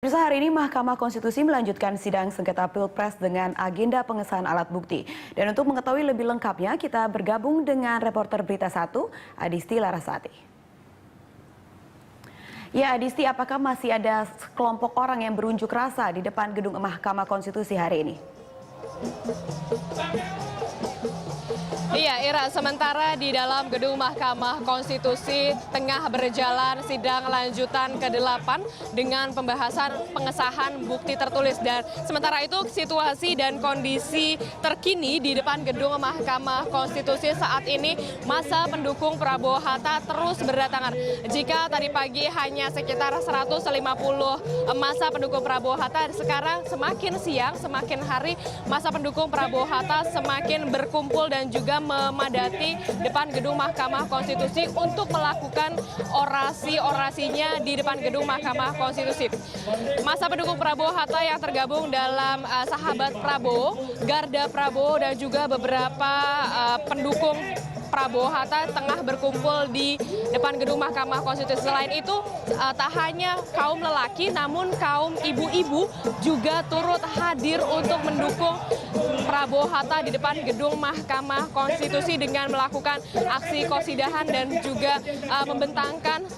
Pemirsa, hari ini Mahkamah Konstitusi melanjutkan sidang sengketa Pilpres dengan agenda pengesahan alat bukti. Dan untuk mengetahui lebih lengkapnya, kita bergabung dengan reporter Berita 1, Adisti Larasati. Ya, Adisti, apakah masih ada kelompok orang yang berunjuk rasa di depan gedung Mahkamah Konstitusi hari ini? Iya, Ira, sementara di dalam gedung Mahkamah Konstitusi tengah berjalan sidang lanjutan ke-8 dengan pembahasan pengesahan bukti tertulis. Dan sementara itu situasi dan kondisi terkini di depan gedung Mahkamah Konstitusi saat ini massa pendukung Prabowo Hatta terus berdatangan. Jika tadi pagi hanya sekitar 150 massa pendukung Prabowo Hatta, sekarang semakin siang, semakin hari massa pendukung Prabowo Hatta semakin berkumpul dan juga memadati depan gedung Mahkamah Konstitusi untuk melakukan orasi-orasinya di depan gedung Mahkamah Konstitusi. Massa pendukung Prabowo Hatta yang tergabung dalam Sahabat Prabowo, Garda Prabowo, dan juga beberapa pendukung Prabowo Hatta tengah berkumpul di depan gedung Mahkamah Konstitusi. Selain itu, tak hanya kaum lelaki, namun kaum ibu-ibu juga turut hadir untuk mendukung Prabowo Hatta di depan gedung Mahkamah Konstitusi dengan melakukan aksi qosidahan dan juga membentangkan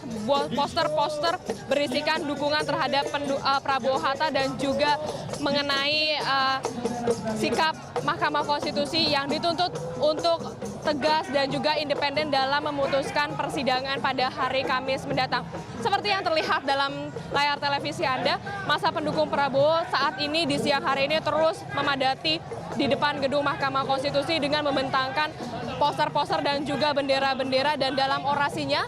poster-poster berisikan dukungan terhadap Prabowo Hatta dan juga mengenai sikap Mahkamah Konstitusi yang dituntut untuk tegas dan juga independen dalam memutuskan persidangan pada hari Kamis mendatang. Seperti yang terlihat dalam layar televisi Anda, massa pendukung Prabowo saat ini di siang hari ini terus memadati di depan gedung Mahkamah Konstitusi dengan membentangkan poster-poster dan juga bendera-bendera, dan dalam orasinya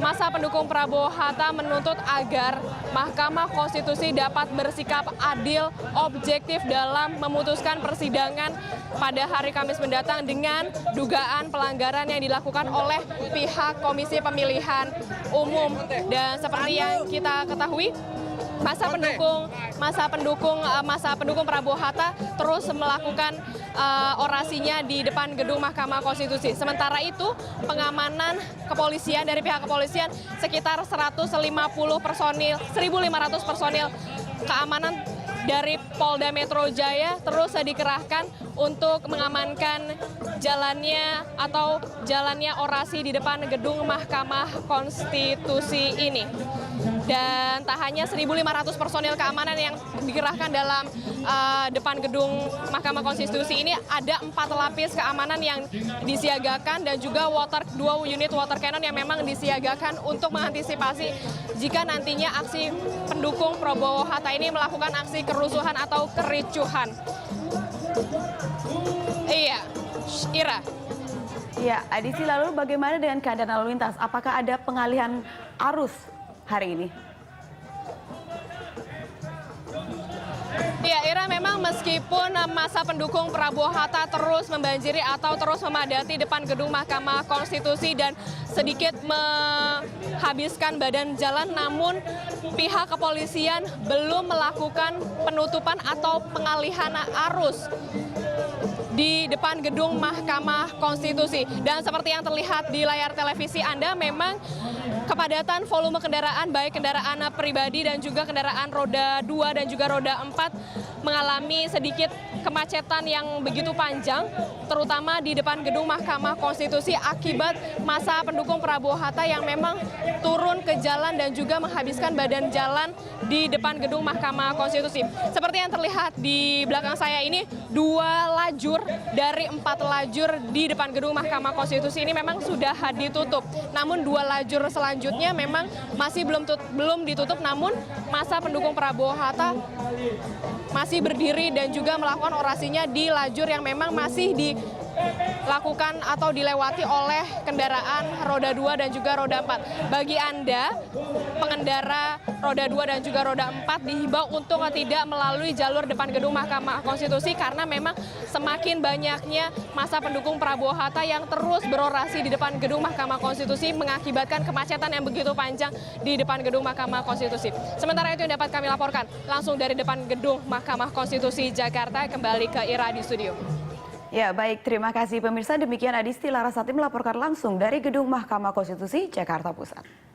massa pendukung Prabowo Hatta menuntut agar Mahkamah Konstitusi dapat bersikap adil, objektif dalam memutuskan persidangan pada hari Kamis mendatang dengan dugaan pelanggaran yang dilakukan oleh pihak Komisi Pemilihan Umum. Dan seperti yang kita ketahui, massa pendukung Prabowo Hatta terus melakukan orasinya di depan gedung Mahkamah Konstitusi. Sementara itu, pengamanan kepolisian dari pihak kepolisian sekitar 150 personil, 1.500 personil keamanan dari Polda Metro Jaya terus dikerahkan untuk mengamankan jalannya orasi di depan gedung Mahkamah Konstitusi ini. Dan tak hanya 1.500 personil keamanan yang dikerahkan dalam depan gedung Mahkamah Konstitusi ini, ada 4 lapis keamanan yang disiagakan dan juga 2 unit water cannon yang memang disiagakan untuk mengantisipasi jika nantinya aksi pendukung Prabowo Hatta ini melakukan aksi kerusuhan atau kericuhan. Iya, Ira. Ya, Adisti, lalu bagaimana dengan keadaan lalu lintas? Apakah ada pengalihan arus hari ini? Ya, Ira, memang meskipun massa pendukung Prabowo Hatta terus membanjiri atau terus memadati depan gedung Mahkamah Konstitusi dan sedikit menghabiskan badan jalan, namun pihak kepolisian belum melakukan penutupan atau pengalihan arus di depan gedung Mahkamah Konstitusi. Dan seperti yang terlihat di layar televisi Anda, memang kepadatan volume kendaraan, baik kendaraan pribadi dan juga kendaraan roda 2 dan juga roda 4 mengalami sedikit kemacetan yang begitu panjang, terutama di depan gedung Mahkamah Konstitusi akibat massa pendukung Prabowo Hatta yang memang turun ke jalan dan juga menghabiskan badan jalan di depan gedung Mahkamah Konstitusi. Seperti yang terlihat di belakang saya ini, 2 lajur dari 4 lajur di depan gedung Mahkamah Konstitusi ini memang sudah ditutup. Namun 2 lajur selanjutnya memang masih belum ditutup, namun massa pendukung Prabowo Hatta masih berdiri dan juga melakukan orasinya di lajur yang memang masih dilakukan atau dilewati oleh kendaraan roda 2 dan juga roda 4. Bagi Anda, pengendara roda 2 dan juga roda 4 dihimbau untuk tidak melalui jalur depan gedung Mahkamah Konstitusi karena memang semakin banyaknya massa pendukung Prabowo Hatta yang terus berorasi di depan gedung Mahkamah Konstitusi mengakibatkan kemacetan yang begitu panjang di depan gedung Mahkamah Konstitusi. Sementara itu yang dapat kami laporkan langsung dari depan gedung Mahkamah Konstitusi Jakarta, kembali ke Ira di studio. Ya, baik, terima kasih pemirsa. Demikian Adisti Larasati melaporkan langsung dari gedung Mahkamah Konstitusi Jakarta Pusat.